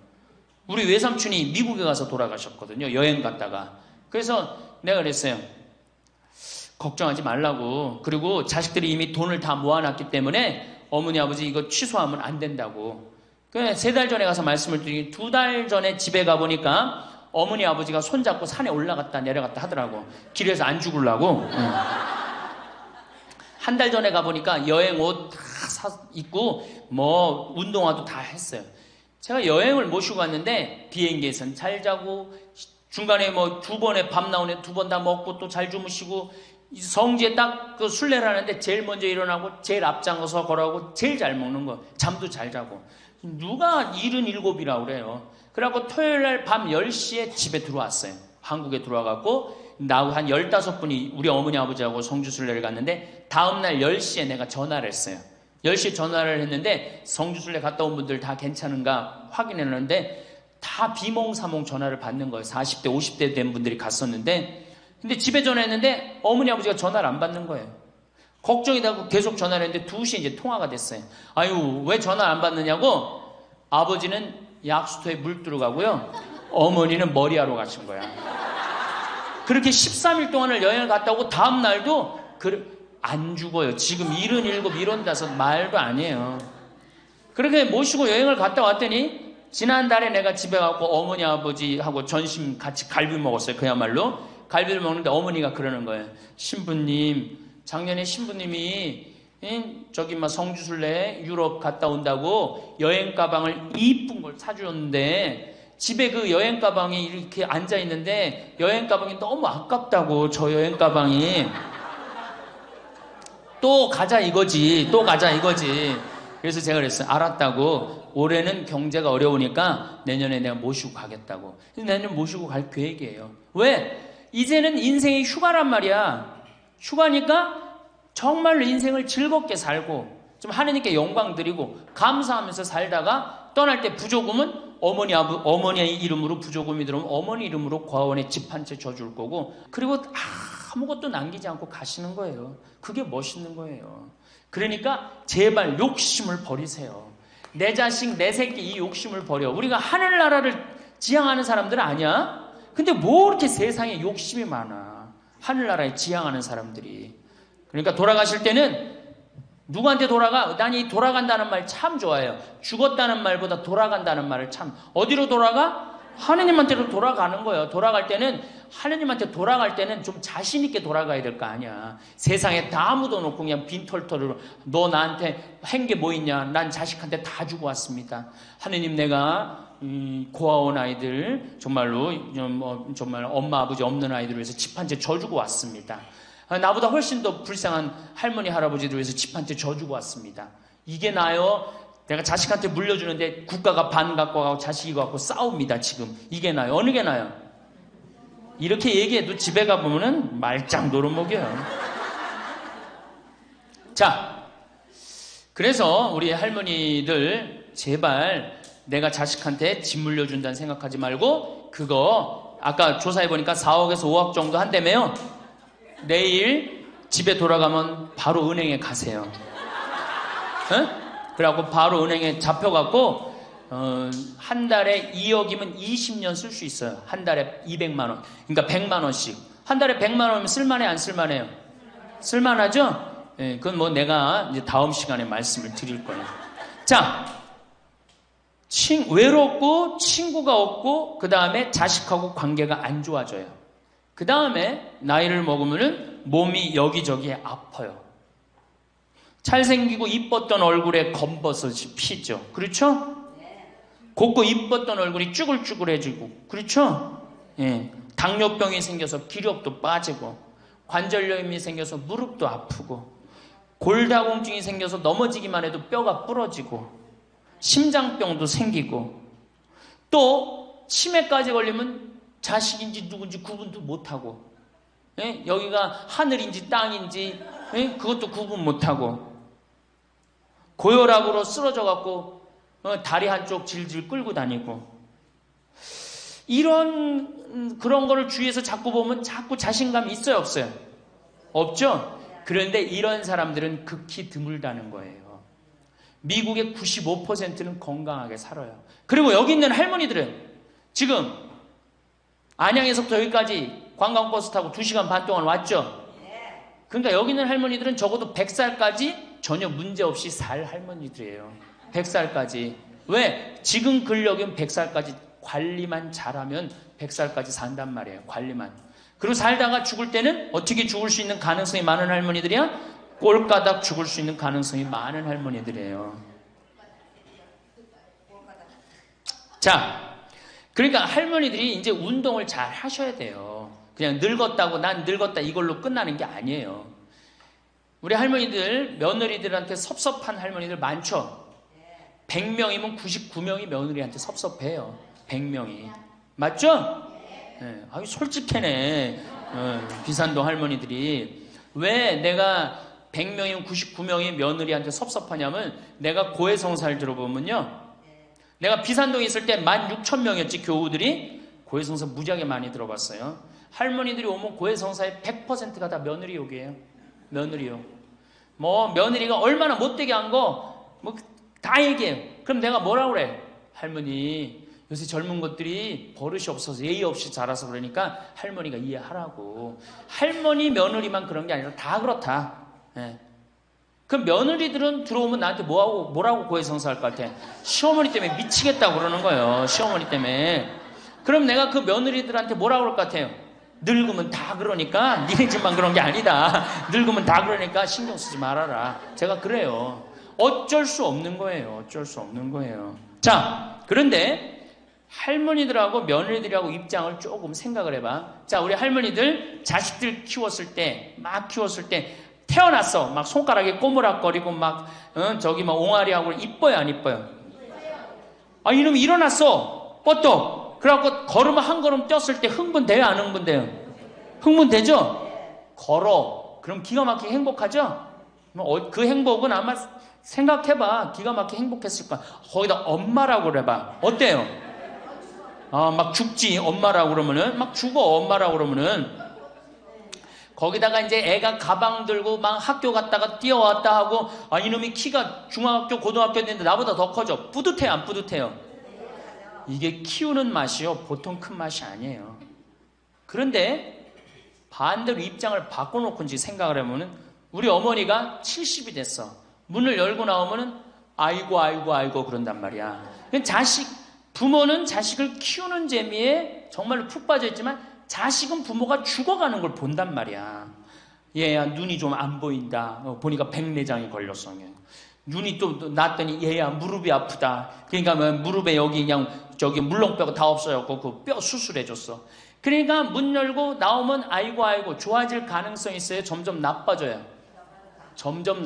우리 외삼촌이 미국에 가서 돌아가셨거든요. 여행 갔다가. 그래서 내가 그랬어요. 걱정하지 말라고. 그리고 자식들이 이미 돈을 다 모아놨기 때문에 어머니, 아버지 이거 취소하면 안 된다고. 그래, 3달 전에 가서 말씀을 드리니 2달 전에 집에 가보니까 어머니 아버지가 손잡고 산에 올라갔다 내려갔다 하더라고. 길에서 안 죽으려고. 한 달 전에 가보니까 여행 옷 다 입고 뭐 운동화도 다 했어요. 제가 여행을 모시고 갔는데 비행기에선 잘 자고 중간에 뭐 2번에 밥 나오네 2번 다 먹고 또 잘 주무시고 성지에 딱 그 순례를 하는데 제일 먼저 일어나고 제일 앞장서서 걸어가고 제일 잘 먹는 거. 잠도 잘 자고. 누가 77이라고 그래요. 그래갖고 토요일날 밤 10시에 집에 들어왔어요. 한국에 들어와갖고 나하고 한 15분이 우리 어머니 아버지하고 성주순례를 갔는데 다음날 10시에 내가 전화를 했어요. 10시에 전화를 했는데 성주순례 갔다 온 분들 다 괜찮은가 확인했는데 다 비몽사몽 전화를 받는 거예요. 40대 50대 된 분들이 갔었는데 근데 집에 전화했는데 어머니 아버지가 전화를 안 받는 거예요. 걱정이 되고 계속 전화를 했는데 2시에 이제 통화가 됐어요. 아유, 왜 전화 안 받느냐고. 아버지는 약수터에 물 들어가고요, 어머니는 머리하러 가신 거야. 그렇게 13일 동안을 여행을 갔다 오고 다음 날도 안 죽어요. 지금 77, 75 말도 아니에요. 그렇게 모시고 여행을 갔다 왔더니 지난달에 내가 집에 가고 어머니 아버지하고 점심 같이 갈비 먹었어요. 그야말로 갈비를 먹는데 어머니가 그러는 거예요. 신부님, 작년에 신부님이 저기 막 성주순례 유럽 갔다 온다고 여행 가방을 이쁜 걸 사주었는데 집에 그 여행 가방이 이렇게 앉아 있는데 여행 가방이 너무 아깝다고. 저 여행 가방이 또 가자 이거지, 또 가자 이거지. 그래서 제가 그랬어요. 알았다고. 올해는 경제가 어려우니까 내년에 내가 모시고 가겠다고. 내년 모시고 갈 계획이에요. 왜? 이제는 인생이 휴가란 말이야. 휴가니까 정말로 인생을 즐겁게 살고 좀 하느님께 영광 드리고 감사하면서 살다가 떠날 때 부조금은 어머니의 이름으로 부조금이 들어오면 어머니 이름으로 과원에 집 한 채 줘줄 거고, 그리고 아무것도 남기지 않고 가시는 거예요. 그게 멋있는 거예요. 그러니까 제발 욕심을 버리세요. 내 자식, 내 새끼 이 욕심을 버려. 우리가 하늘나라를 지향하는 사람들 아니야? 근데 뭐 이렇게 세상에 욕심이 많아. 하늘나라에 지향하는 사람들이. 그러니까 돌아가실 때는 누구한테 난 이 돌아간다는 말 참 좋아해요. 죽었다는 말보다 돌아간다는 말을 참. 어디로 돌아가? 하느님한테로 돌아가는 거예요. 하느님한테 돌아갈 때는 좀 자신 있게 돌아가야 될 거 아니야. 세상에 다 묻어놓고 그냥 빈털터리로 너 나한테 한 게 뭐 있냐? 난 자식한테 다 주고 왔습니다. 하느님, 내가 고아원 아이들 정말로 정말 엄마 아버지 없는 아이들을 위해서 집 한 채 져주고 왔습니다. 나보다 훨씬 더 불쌍한 할머니 할아버지들 위해서 집 한 채 져주고 왔습니다. 이게 나요? 내가 자식한테 물려주는데 국가가 반 갖고 가고 자식이 갖고 싸웁니다. 지금 이게 나요? 어느 게 나요? 이렇게 얘기해도 집에 가보면은 말짱 노름목이에요. 자, 그래서 우리 할머니들 제발 내가 자식한테 집 물려준다는 생각하지 말고, 그거 아까 조사해보니까 4억에서 5억 정도 한다며요. 내일 집에 돌아가면 바로 은행에 가세요. 응? 그래갖고 바로 은행에 잡혀갖고 한 달에 2억이면 20년 쓸 수 있어요. 한 달에 200만 원. 그러니까 100만 원씩. 한 달에 100만 원이면 쓸만해, 안 쓸만해요? 쓸만하죠? 예, 그건 뭐 내가 이제 다음 시간에 말씀을 드릴 거예요. 자, 외롭고 친구가 없고 그 다음에 자식하고 관계가 안 좋아져요. 그 다음에 나이를 먹으면 몸이 여기저기 아파요. 잘생기고 이뻤던 얼굴에 검버섯이 피죠. 그렇죠? 곱고 이뻤던 얼굴이 쭈글쭈글해지고, 그렇죠? 예. 당뇨병이 생겨서 기력도 빠지고, 관절염이 생겨서 무릎도 아프고, 골다공증이 생겨서 넘어지기만 해도 뼈가 부러지고, 심장병도 생기고, 또 치매까지 걸리면 자식인지 누군지 구분도 못하고, 예? 여기가 하늘인지 땅인지 그것도 구분 못하고, 고혈압으로 쓰러져갖고 다리 한쪽 질질 끌고 다니고, 그런 거를 주위에서 자꾸 보면 자꾸 자신감이 있어요, 없어요? 없죠? 그런데 이런 사람들은 극히 드물다는 거예요. 미국의 95%는 건강하게 살아요. 그리고 여기 있는 할머니들은 지금 안양에서부터 여기까지 관광버스 타고 2시간 반 동안 왔죠? 그러니까 여기 있는 할머니들은 적어도 100살까지 전혀 문제없이 살 할머니들이에요. 100살까지. 왜? 지금 근력이면 100살까지 관리만 잘하면 100살까지 산단 말이에요. 관리만. 그리고 살다가 죽을 때는 어떻게 죽을 수 있는 가능성이 많은 할머니들이야? 꼴까닥 죽을 수 있는 가능성이 많은 할머니들이에요. 자, 그러니까 할머니들이 이제 운동을 잘 하셔야 돼요. 그냥 늙었다고 난 늙었다 이걸로 끝나는 게 아니에요. 우리 할머니들, 며느리들한테 섭섭한 할머니들 많죠? 100명이면 99명이 며느리한테 섭섭해요. 100명이. 맞죠? 네. 아유, 솔직해네. 비산동 할머니들이. 왜 내가 100명이면 99명이 며느리한테 섭섭하냐면, 내가 고해성사를 들어보면요, 내가 비산동에 있을 때 16,000명이었지, 교우들이. 고해성사 무지하게 많이 들어봤어요. 할머니들이 오면 고해성사의 100%가 다 며느리 욕이에요. 며느리 욕. 뭐 며느리가 얼마나 못되게 한 거 뭐 다 얘기해요. 그럼 내가 뭐라고 그래? 할머니 요새 젊은 것들이 버릇이 없어서 예의 없이 자라서 그러니까 할머니가 이해하라고. 할머니 며느리만 그런 게 아니라 다 그렇다. 예. 그럼 며느리들은 들어오면 나한테 뭐라고 고해성사할 것 같아? 시어머니 때문에 미치겠다고 그러는 거예요. 시어머니 때문에. 그럼 내가 그 며느리들한테 뭐라고 그럴 것 같아요? 늙으면 다 그러니까 니네 집만 그런 게 아니다. 늙으면 다 그러니까 신경 쓰지 말아라. 제가 그래요. 어쩔 수 없는 거예요. 어쩔 수 없는 거예요. 자, 그런데 할머니들하고 며느리들하고 입장을 조금 생각을 해봐. 자, 우리 할머니들 자식들 키웠을 때, 막 키웠을 때 태어났어. 막 손가락에 꼬무락거리고 막 저기 막 옹알이하고 이뻐요, 안 이뻐요? 아, 이놈이 일어났어. 뻗떡. 그래갖고 걸으면 한 걸음 뛰었을 때 흥분돼요, 안 흥분돼요? 흥분되죠? 걸어. 그럼 기가 막히게 행복하죠? 그 행복은 아마 생각해봐. 기가 막히게 행복했을 거야. 거기다 엄마라고 그래봐. 어때요? 아, 막 죽지. 엄마라고 그러면은. 막 죽어. 엄마라고 그러면은. 거기다가 이제 애가 가방 들고 막 학교 갔다가 뛰어왔다 하고, 아, 이놈이 키가 중학교, 고등학교 됐는데 나보다 더 커져. 뿌듯해요, 안 뿌듯해요? 이게 키우는 맛이요. 보통 큰 맛이 아니에요. 그런데 반대로 입장을 바꿔놓고 이제 생각을 해보면 우리 어머니가 70이 됐어. 문을 열고 나오면은 아이고 그런단 말이야. 부모는 자식을 키우는 재미에 정말로 푹 빠져있지만 자식은 부모가 죽어가는 걸 본단 말이야. 얘야 눈이 좀 안 보인다. 보니까 백내장이 걸렸어. 눈이 또 났더니 얘야 무릎이 아프다. 그러니까 무릎에 여기 그냥 저기 물렁뼈가 다 없어졌고 그 뼈 수술해줬어. 그러니까 문 열고 나오면 아이고 좋아질 가능성이 있어요. 점점 나빠져요. 점점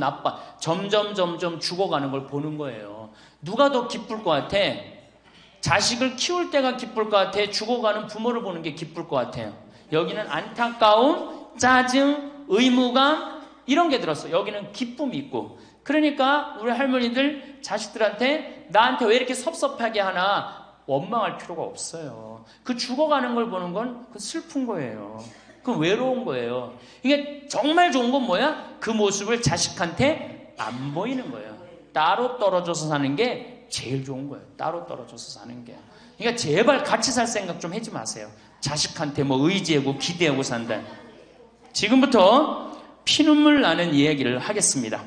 죽어가는 걸 보는 거예요. 누가 더 기쁠 것 같아? 자식을 키울 때가 기쁠 것 같아? 죽어가는 부모를 보는 게 기쁠 것 같아요? 여기는 안타까움, 짜증, 의무감 이런 게 들었어. 여기는 기쁨이 있고. 그러니까 우리 할머니들 자식들한테 나한테 왜 이렇게 섭섭하게 하나 원망할 필요가 없어요. 그 죽어가는 걸 보는 건 그 슬픈 거예요. 그 외로운 거예요. 이게 정말 좋은 건 뭐야? 그 모습을 자식한테 안 보이는 거예요. 따로 떨어져서 사는 게 제일 좋은 거예요. 따로 떨어져서 사는 게. 그러니까 제발 같이 살 생각 좀 하지 마세요. 자식한테 뭐 의지하고 기대하고 산다. 지금부터 피눈물 나는 이야기를 하겠습니다.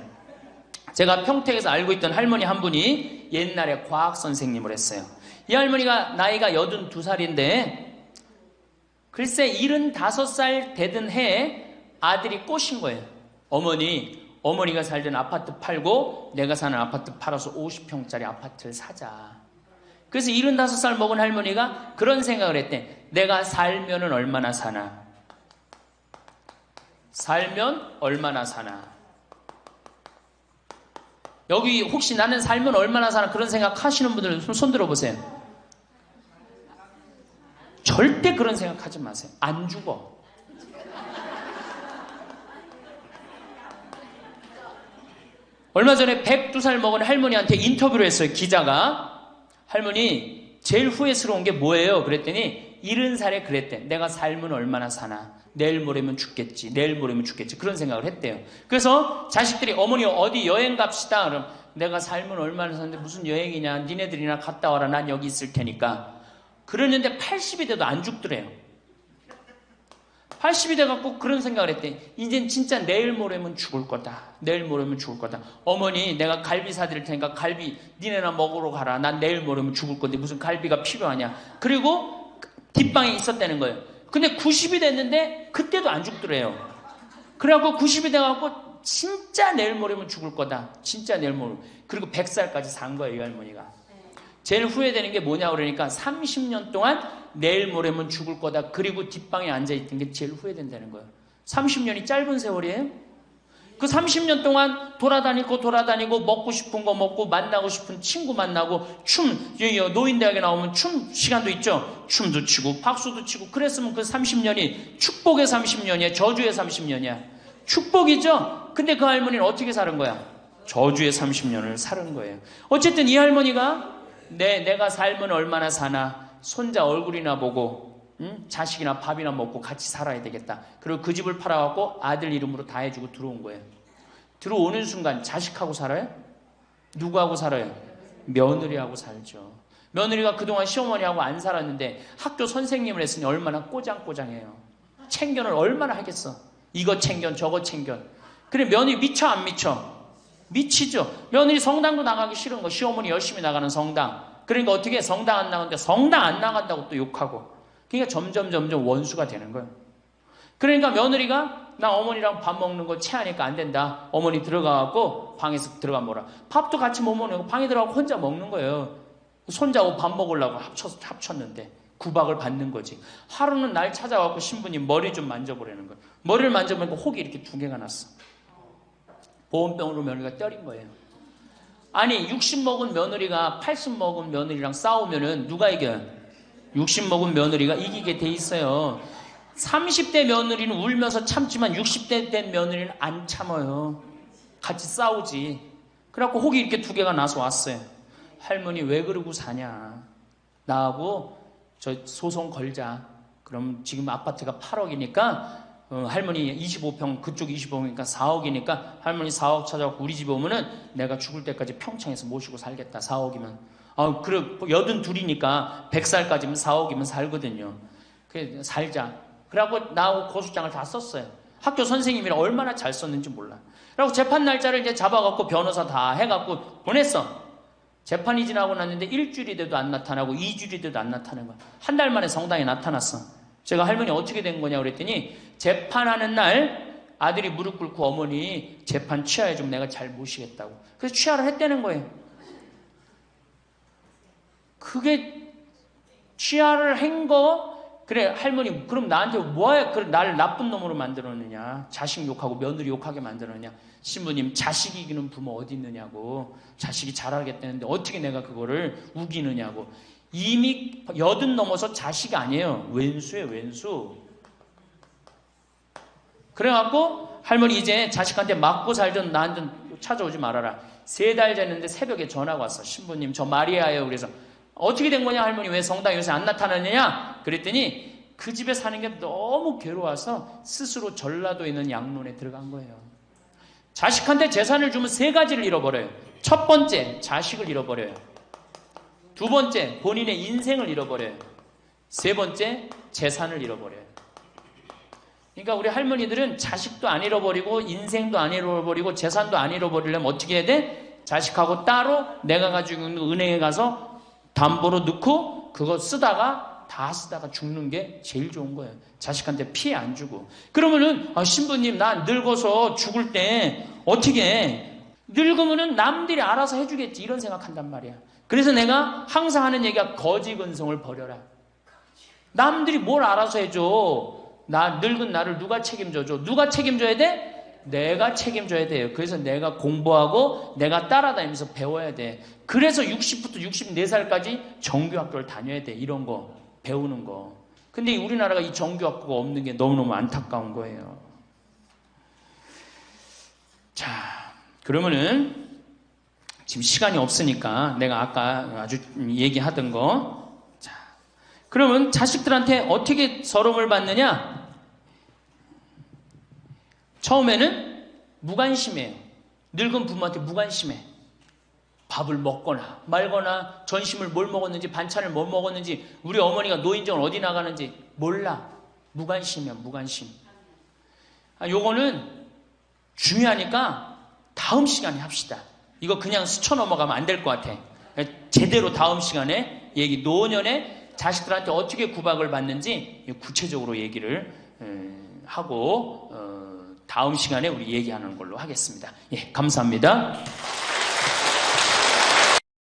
제가 평택에서 알고 있던 할머니 한 분이 옛날에 과학 선생님을 했어요. 이 할머니가 나이가 82살인데 글쎄 75살 되던 해에 아들이 꼬신 거예요. 어머니가 살던 아파트 팔고 내가 사는 아파트 팔아서 50평짜리 아파트를 사자. 그래서 75살 먹은 할머니가 그런 생각을 했대. 내가 살면은 얼마나 사나? 살면 얼마나 사나? 여기 혹시 나는 살면 얼마나 사나 그런 생각 하시는 분들 손 들어보세요. 절대 그런 생각하지 마세요. 안 죽어. 얼마 전에 102살 먹은 할머니한테 인터뷰를 했어요. 기자가. 할머니 제일 후회스러운 게 뭐예요? 그랬더니 70살에 그랬대. 내가 살면 얼마나 사나. 내일 모레면 죽겠지. 내일 모레면 죽겠지. 그런 생각을 했대요. 그래서 자식들이 어머니 어디 여행 갑시다. 그럼 내가 살면 얼마나 사는데 무슨 여행이냐. 니네들이나 갔다 와라. 난 여기 있을 테니까. 그러는데 80이 돼도 안 죽더래요. 80이 돼갖고 그런 생각을 했대. 이젠 진짜 내일 모레면 죽을 거다. 내일 모레면 죽을 거다. 어머니 내가 갈비 사드릴 테니까 갈비 니네나 먹으러 가라. 난 내일 모레면 죽을 건데 무슨 갈비가 필요하냐. 그리고 뒷방에 있었다는 거예요. 근데 90이 됐는데 그때도 안 죽더래요. 그래갖고 90이 돼갖고 진짜 내일 모레면 죽을 거다. 진짜 내일 모레. 그리고 100살까지 산 거예요. 이 할머니가. 제일 후회되는 게 뭐냐 그러니까 30년 동안 내일 모레면 죽을 거다. 그리고 뒷방에 앉아있던 게 제일 후회된다는 거예요. 30년이 짧은 세월이에요. 그 30년 동안 돌아다니고 먹고 싶은 거 먹고 만나고 싶은 친구 만나고 노인대학에 나오면 춤 시간도 있죠. 춤도 추고 박수도 치고 그랬으면 그 30년이 축복의 30년이야. 저주의 30년이야. 축복이죠. 근데 그 할머니는 어떻게 사는 거야? 저주의 30년을 사는 거예요. 어쨌든 이 할머니가 내가 살면 얼마나 사나 손자 얼굴이나 보고 자식이나 밥이나 먹고 같이 살아야 되겠다. 그리고 그 집을 팔아갖고 아들 이름으로 다 해주고 들어온 거예요. 들어오는 순간 자식하고 살아요? 누구하고 살아요? 며느리하고 살죠. 며느리가 그동안 시어머니하고 안 살았는데 학교 선생님을 했으니 얼마나 꼬장꼬장해요. 챙견을 얼마나 하겠어. 이거 챙견 저거 챙견. 그래 며느리 미쳐 안 미쳐? 미치죠. 며느리 성당도 나가기 싫은 거. 시어머니 열심히 나가는 성당. 그러니까 어떻게 성당 안 나가는데 성당 안 나간다고 또 욕하고. 그러니까 점점 원수가 되는 거예요. 그러니까 며느리가 나 어머니랑 밥 먹는 거 체하니까 안 된다. 어머니 들어가갖고 방에서 들어가 먹어라. 밥도 같이 못 먹는 거 방에 들어가고 혼자 먹는 거예요. 손자하고 밥 먹으려고 합쳤는데 구박을 받는 거지. 하루는 날 찾아와갖고 신부님 머리 좀 만져보라는 거예요. 머리를 만져보니까 혹이 이렇게 2개가 났어. 보온병으로 며느리가 때린 거예요. 아니 60 먹은 며느리가 80 먹은 며느리랑 싸우면은 누가 이겨요? 60 먹은 며느리가 이기게 돼 있어요. 30대 며느리는 울면서 참지만 60대 된 며느리는 안 참아요. 같이 싸우지. 그래갖고 혹이 이렇게 2개가 나서 왔어요. 할머니 왜 그러고 사냐. 나하고 저 소송 걸자. 그럼 지금 아파트가 8억이니까 할머니 25평 그쪽 25평이니까 4억이니까 할머니 4억 찾아갖고 우리 집에 오면은 내가 죽을 때까지 평창에서 모시고 살겠다. 4억이면. 그래 82이니까 100살까지면 4억이면 살거든요. 그래 살자. 그래갖고 나하고 고소장을 다 썼어요. 학교 선생님이라 얼마나 잘 썼는지 몰라. 그래갖고 재판 날짜를 이제 잡아갖고 변호사 다 해갖고 보냈어. 재판이 지나고 났는데 1주일이 돼도 안 나타나고 2주일이 돼도 안 나타나는 거야. 한 달 만에 성당에 나타났어. 제가 할머니 어떻게 된 거냐 그랬더니 재판하는 날 아들이 무릎 꿇고 어머니 재판 취하해 좀 내가 잘 모시겠다고. 그래서 취하를 했다는 거예요. 그게 취하를 한 거. 그래 할머니 그럼 나한테 뭐야 그래 나를 나쁜 놈으로 만들었느냐. 자식 욕하고 며느리 욕하게 만들었느냐. 신부님 자식 이기는 부모 어디 있느냐고. 자식이 잘하겠다는데 어떻게 내가 그거를 우기느냐고. 이미 80 넘어서 자식이 아니에요. 왼수예요 왼수. 그래갖고 할머니 이제 자식한테 맞고 살던 나한테 찾아오지 말아라. 3달 됐는데 새벽에 전화가 왔어. 신부님 저 마리아예요. 그래서 어떻게 된 거냐 할머니 왜 성당 요새 안 나타나느냐 그랬더니 그 집에 사는 게 너무 괴로워서 스스로 전라도에 있는 양론에 들어간 거예요. 자식한테 재산을 주면 3가지를 잃어버려요. 첫 번째 자식을 잃어버려요. 2번째 본인의 인생을 잃어버려요. 3번째 재산을 잃어버려요. 그러니까 우리 할머니들은 자식도 안 잃어버리고 인생도 안 잃어버리고 재산도 안 잃어버리려면 어떻게 해야 돼? 자식하고 따로 내가 가지고 있는 은행에 가서 담보로 넣고 그거 다 쓰다가 죽는 게 제일 좋은 거예요. 자식한테 피해 안 주고. 그러면은 신부님 나 늙어서 죽을 때 어떻게 해? 늙으면은 남들이 알아서 해주겠지 이런 생각한단 말이야. 그래서 내가 항상 하는 얘기가 거지 근성을 버려라. 남들이 뭘 알아서 해줘. 늙은 나를 누가 책임져줘? 누가 책임져야 돼? 내가 책임져야 돼요. 그래서 내가 공부하고 내가 따라다니면서 배워야 돼. 그래서 60부터 64살까지 정규학교를 다녀야 돼. 이런 거 배우는 거. 근데 우리나라가 이 정규학교가 없는 게 너무너무 안타까운 거예요. 자, 그러면은 지금 시간이 없으니까 내가 아까 아주 얘기하던 거. 자, 그러면 자식들한테 어떻게 서름을 받느냐? 처음에는 무관심해요. 늙은 부모한테 무관심해. 밥을 먹거나 말거나 전심을 뭘 먹었는지 반찬을 뭘 먹었는지 우리 어머니가 노인정을 어디 나가는지 몰라. 무관심이야 무관심. 요거는 중요하니까 다음 시간에 합시다. 이거 그냥 스쳐 넘어가면 안 될 것 같아. 제대로 다음 시간에 노년에 자식들한테 어떻게 구박을 받는지 구체적으로 얘기를 하고 다음 시간에 우리 얘기하는 걸로 하겠습니다. 예, 감사합니다.